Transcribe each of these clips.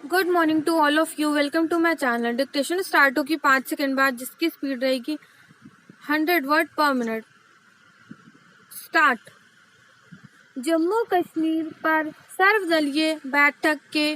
Good morning to all of you. Welcome to my channel. Dictation start होगी 5 second बाद, जिसकी speed रहेगी 100 word पर मिनट। स्टार्ट। जम्मू कश्मीर पर सर्वदलीय बैठक के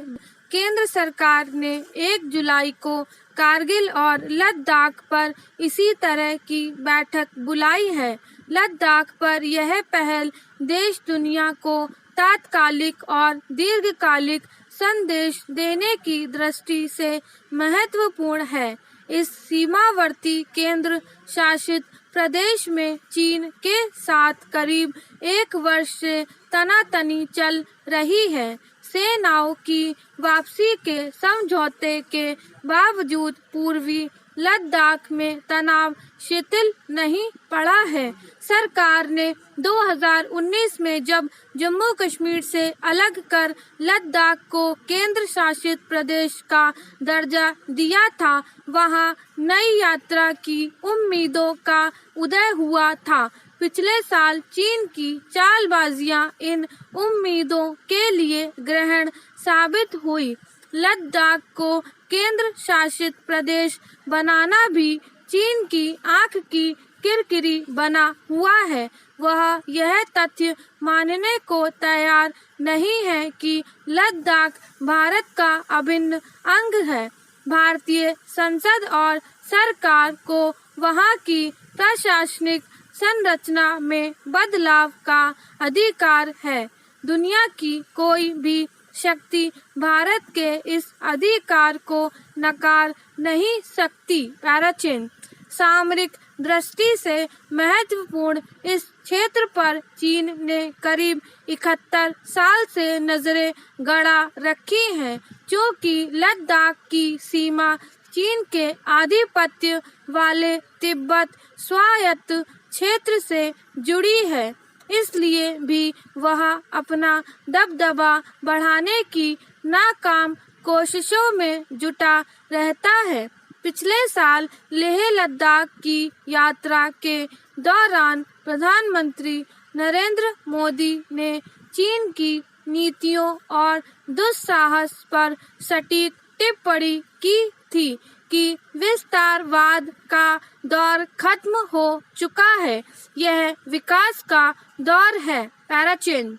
केंद्र सरकार ने 1 जुलाई को कारगिल और लद्दाख पर इसी तरह की बैठक बुलाई है। लद्दाख पर यह पहल देश दुनिया को तात्कालिक और दीर्घकालिक संदेश देने की दृष्टि से महत्वपूर्ण है। इस सीमावर्ती केंद्र शासित प्रदेश में चीन के साथ करीब 1 वर्ष से तनातनी चल रही है। सेनाओं की वापसी के समझौते के बावजूद पूर्वी लद्दाख में तनाव शिथिल नहीं पड़ा है। सरकार ने 2019 में जब जम्मू कश्मीर से अलग कर लद्दाख को केंद्र शासित प्रदेश का दर्जा दिया था, वहां नई यात्रा की उम्मीदों का उदय हुआ था। पिछले साल चीन की चालबाजियां इन उम्मीदों के लिए ग्रहण साबित हुई। लद्दाख को केंद्र शासित प्रदेश बनाना भी चीन की आंख की किरकिरी बना हुआ है। वह यह तथ्य मानने को तैयार नहीं है कि लद्दाख भारत का अभिन्न अंग है। भारतीय संसद और सरकार को वहां की प्रशासनिक संरचना में बदलाव का अधिकार है। दुनिया की कोई भी शक्ति भारत के इस अधिकार को नकार नहीं सकती। पैराचीन सामरिक दृष्टि से महत्वपूर्ण इस क्षेत्र पर चीन ने करीब 71 साल से नजरें गड़ा रखी हैं, क्योंकि लद्दाख की सीमा चीन के आधिपत्य वाले तिब्बत स्वायत्त क्षेत्र से जुड़ी है। इसलिए भी वह अपना दबदबा बढ़ाने की नाकाम कोशिशों में जुटा रहता है। पिछले साल लेह लद्दाख की यात्रा के दौरान प्रधानमंत्री नरेंद्र मोदी ने चीन की नीतियों और दुस्साहस पर सटीक टिप्पणी की थी कि विस्तारवाद का दौर खत्म हो चुका है, यह विकास का दौर है। पैराचीन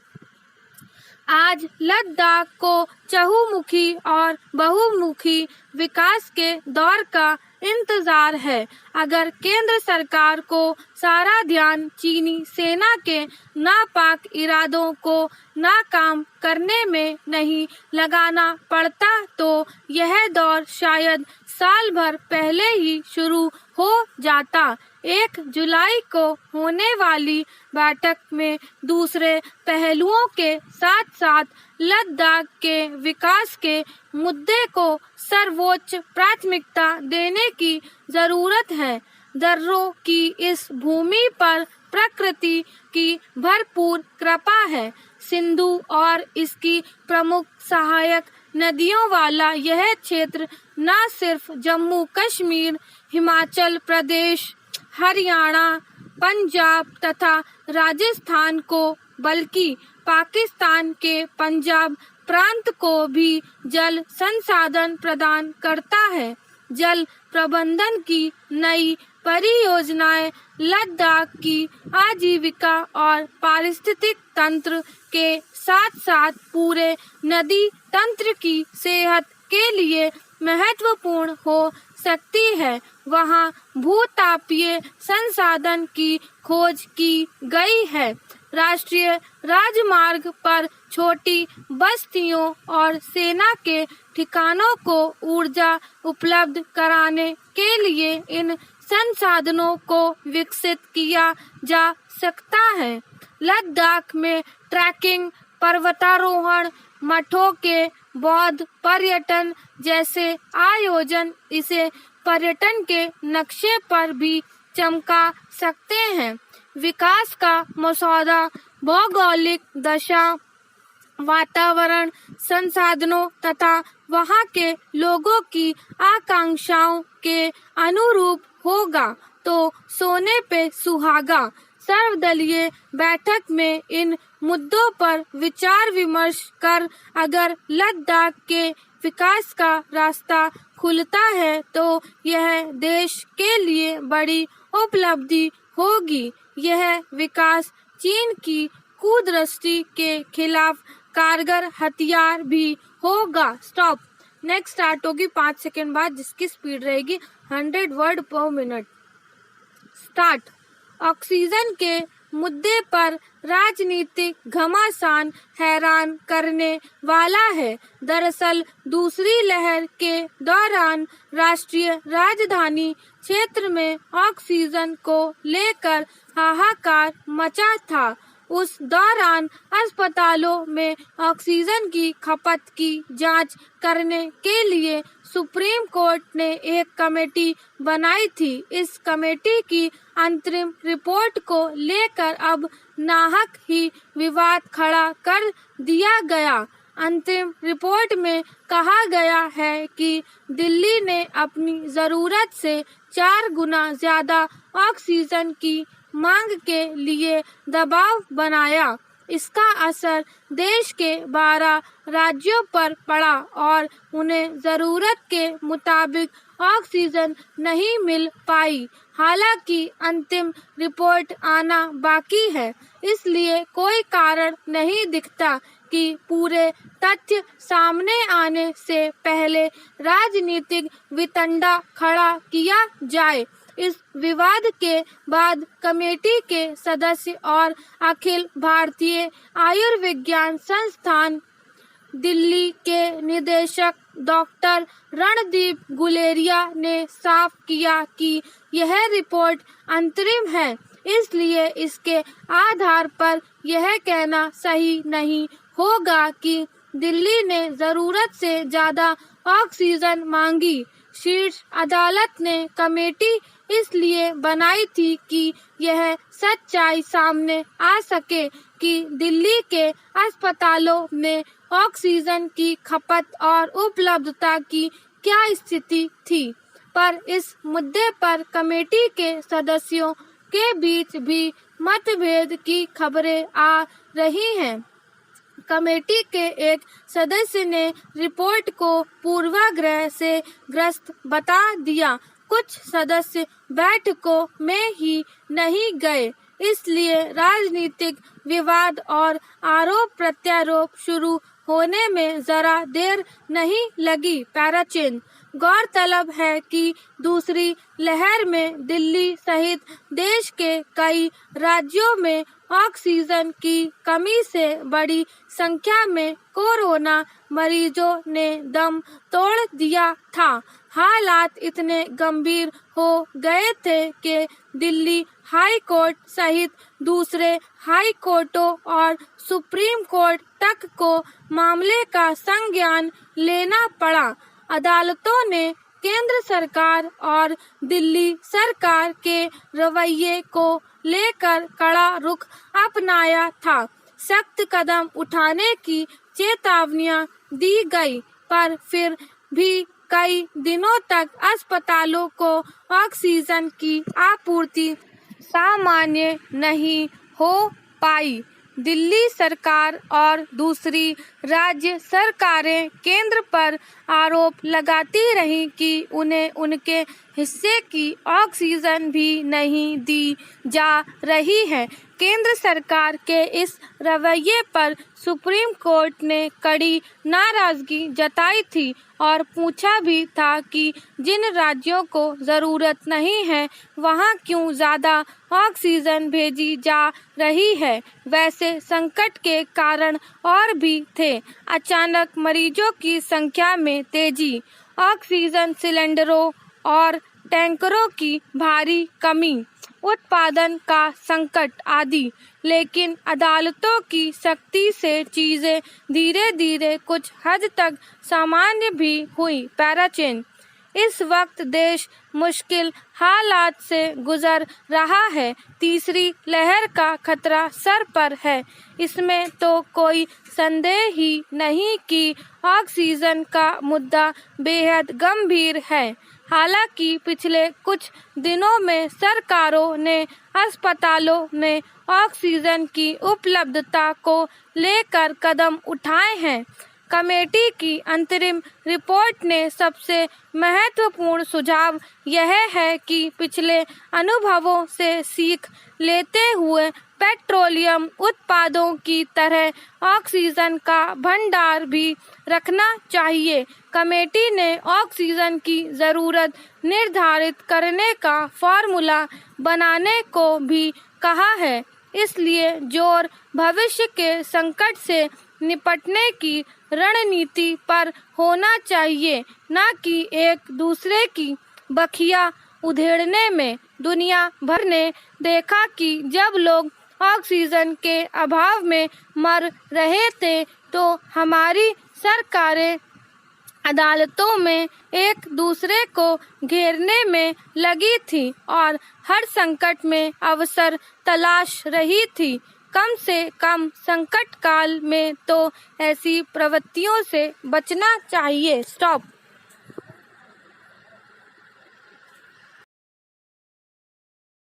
आज लद्दाख को चहुमुखी और बहुमुखी विकास के दौर का इंतजार है। अगर केंद्र सरकार को सारा ध्यान चीनी सेना के नापाक इरादों को नाकाम करने में नहीं लगाना पड़ता, तो यह दौर शायद साल भर पहले ही शुरू हो जाता। 1 जुलाई को होने वाली बैठक में दूसरे पहलुओं के साथ साथ लद्दाख के विकास के मुद्दे को सर्वोच्च प्राथमिकता देने की जरूरत है। दर्रों की इस भूमि पर प्रकृति की भरपूर कृपा है। सिंधु और इसकी प्रमुख सहायक नदियों वाला यह क्षेत्र न सिर्फ जम्मू कश्मीर, हिमाचल प्रदेश, हरियाणा, पंजाब तथा राजस्थान को, बल्कि पाकिस्तान के पंजाब प्रांत को भी जल संसाधन प्रदान करता है। जल प्रबंधन की नई परियोजनाएं लद्दाख की आजीविका और पारिस्थितिक तंत्र के साथ साथ पूरे नदी तंत्र की सेहत के लिए महत्वपूर्ण हो सकती है। वहां भूतापीय संसाधन की खोज की गई है। राष्ट्रीय राजमार्ग पर छोटी बस्तियों और सेना के ठिकानों को ऊर्जा उपलब्ध कराने के लिए इन संसाधनों को विकसित किया जा सकता है। लद्दाख में ट्रैकिंग, पर्वतारोहण, मठों के बौद्ध पर्यटन जैसे आयोजन इसे पर्यटन के नक्शे पर भी चमका सकते हैं। विकास का मसौदा भौगोलिक दशा, वातावरण, संसाधनों तथा वहां के लोगों की आकांक्षाओं के अनुरूप होगा तो सोने पे सुहागा। सर्वदलीय बैठक में इन मुद्दों पर विचार विमर्श कर अगर लद्दाख के विकास का रास्ता खुलता है तो यह देश के लिए बड़ी उपलब्धि होगी। यह विकास चीन की कुदृष्टि के खिलाफ कारगर हथियार भी होगा। स्टॉप। नेक्स्ट स्टार्ट होगी 5 सेकेंड बाद, जिसकी स्पीड रहेगी 100 वर्ड पर मिनट। स्टार्ट। ऑक्सीजन के मुद्दे पर राजनीतिक घमासान हैरान करने वाला है। दरअसल दूसरी लहर के दौरान राष्ट्रीय राजधानी क्षेत्र में ऑक्सीजन को लेकर हाहाकार मचा था। उस दौरान अस्पतालों में ऑक्सीजन की खपत की जांच करने के लिए सुप्रीम कोर्ट ने एक कमेटी बनाई थी। इस कमेटी की अंतरिम रिपोर्ट को लेकर अब नाहक ही विवाद खड़ा कर दिया गया। अंतिम रिपोर्ट में कहा गया है कि दिल्ली ने अपनी जरूरत से 4 गुना ज्यादा ऑक्सीजन की मांग के लिए दबाव बनाया। इसका असर देश के 12 राज्यों पर पड़ा और उन्हें जरूरत के मुताबिक ऑक्सीजन नहीं मिल पाई। हालांकि अंतिम रिपोर्ट आना बाकी है, इसलिए कोई कारण नहीं दिखता कि पूरे तथ्य सामने आने से पहले राजनीतिक वितंडा खड़ा किया जाए। इस विवाद के बाद कमेटी के सदस्य और अखिल भारतीय आयुर्विज्ञान संस्थान दिल्ली के निदेशक डॉक्टर रणदीप गुलेरिया ने साफ किया कि यह रिपोर्ट अंतरिम है, इसलिए इसके आधार पर यह कहना सही नहीं होगा कि दिल्ली ने जरूरत से ज्यादा ऑक्सीजन मांगी। शीर्ष अदालत ने कमेटी इसलिए बनाई थी कि यह सच्चाई सामने आ सके कि दिल्ली के अस्पतालों में ऑक्सीजन की खपत और उपलब्धता की क्या स्थिति थी। पर इस मुद्दे पर कमेटी के सदस्यों के बीच भी मतभेद की खबरें आ रही हैं। कमेटी के एक सदस्य ने रिपोर्ट को पूर्वाग्रह से ग्रस्त बता दिया। कुछ सदस्य बैठकों में ही नहीं गए, इसलिए राजनीतिक विवाद और आरोप प्रत्यारोप शुरू होने में जरा देर नहीं लगी। पैराचिन। गौरतलब है कि दूसरी लहर में दिल्ली सहित देश के कई राज्यों में ऑक्सीजन की कमी से बड़ी संख्या में कोरोना मरीजों ने दम तोड़ दिया था। हालात इतने गंभीर हो गए थे कि दिल्ली हाई कोर्ट सहित दूसरे हाई कोर्टों और सुप्रीम कोर्ट तक को मामले का संज्ञान लेना पड़ा। अदालतों ने केंद्र सरकार और दिल्ली सरकार के रवैये को लेकर कड़ा रुख अपनाया था। सख्त कदम उठाने की चेतावनियां दी गई, पर फिर भी कई दिनों तक अस्पतालों को ऑक्सीजन की आपूर्ति सामान्य नहीं हो पाई। दिल्ली सरकार और दूसरी राज्य सरकारें केंद्र पर आरोप लगाती रहीं कि उन्हें उनके हिस्से की ऑक्सीजन भी नहीं दी जा रही है। केंद्र सरकार के इस रवैये पर सुप्रीम कोर्ट ने कड़ी नाराजगी जताई थी और पूछा भी था कि जिन राज्यों को जरूरत नहीं है वहां क्यों ज्यादा ऑक्सीजन भेजी जा रही है। वैसे संकट के कारण और भी थे। अचानक मरीजों की संख्या में तेजी, ऑक्सीजन सिलेंडरों और टैंकरों की भारी कमी, उत्पादन का संकट आदि। लेकिन अदालतों की सख्ती से चीजें धीरे धीरे कुछ हद तक सामान्य भी हुई। पैराचेन। इस वक्त देश मुश्किल हालात से गुजर रहा है। तीसरी लहर का खतरा सर पर है, इसमें तो कोई संदेह ही नहीं कि ऑक्सीजन का मुद्दा बेहद गंभीर है। हालांकि पिछले कुछ दिनों में सरकारों ने अस्पतालों में ऑक्सीजन की उपलब्धता को लेकर कदम उठाए हैं। कमेटी की अंतरिम रिपोर्ट ने सबसे महत्वपूर्ण सुझाव यह है कि पिछले अनुभवों से सीख लेते हुए पेट्रोलियम उत्पादों की तरह ऑक्सीजन का भंडार भी रखना चाहिए। कमेटी ने ऑक्सीजन की ज़रूरत निर्धारित करने का फॉर्मूला बनाने को भी कहा है। इसलिए जोर भविष्य के संकट से निपटने की रणनीति पर होना चाहिए, न कि एक दूसरे की बखिया उधेड़ने में। दुनिया भर ने देखा कि जब लोग ऑक्सीजन के अभाव में मर रहे थे तो हमारी सरकारें अदालतों में एक दूसरे को घेरने में लगी थी और हर संकट में अवसर तलाश रही थी। कम से कम संकट काल में तो ऐसी प्रवृत्तियों से बचना चाहिए। स्टॉप।